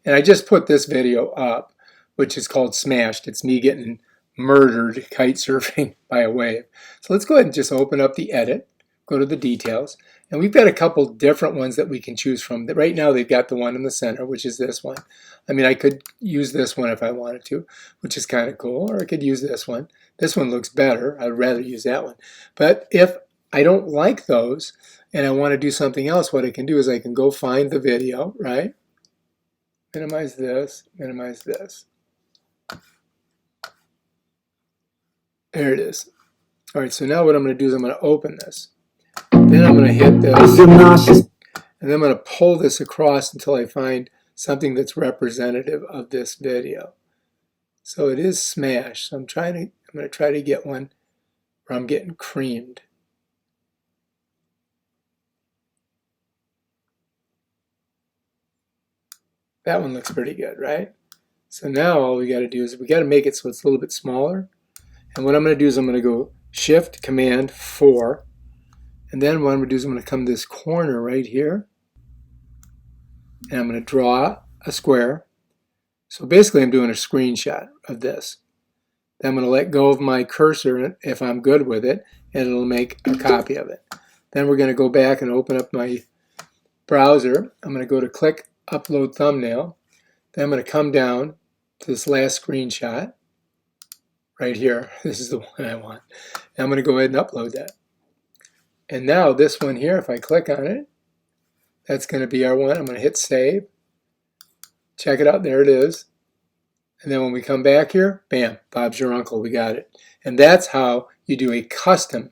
And I just put this video up, which is called Smashed. It's me getting murdered kite surfing by a wave. So let's go ahead and just open up the edit, go to the details, and we've got a couple different ones that we can choose from. Right now they've got the one in the center, which is this one. I mean, I could use this one if I wanted to, which is kind of cool, or I could use this one. This one looks better. I'd rather use that one. But if I don't like those and I want to do something else, what I can do is I can go find the video, right? Minimize this, minimize this. There it is. All right, so now what I'm going to do is I'm going to open this. Then I'm going to hit this. And then I'm going to pull this across until I find something that's representative of this video. So it is smashed. So I'm going to try to get one where I'm getting creamed. That one looks pretty good, right? So now all we got to do is we got to make it so it's a little bit smaller. And what I'm going to do is I'm going to go Shift Command 4. And then what I'm going to do is I'm going to come to this corner right here. And I'm going to draw a square. So basically I'm doing a screenshot of this. Then I'm going to let go of my cursor if I'm good with it, and it'll make a copy of it. Then we're going to go back and open up my browser. I'm going to go to click Upload Thumbnail. Then I'm going to come down to this last screenshot right here. This is the one I want. And I'm going to go ahead and upload that. And now this one here, if I click on it, that's going to be our one. I'm going to hit save. Check it out. There it is. And then when we come back here, bam, Bob's your uncle. We got it. And that's how you do a custom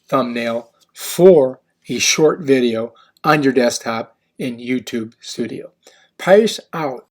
thumbnail for a short video on your desktop in YouTube Studio. Peace out.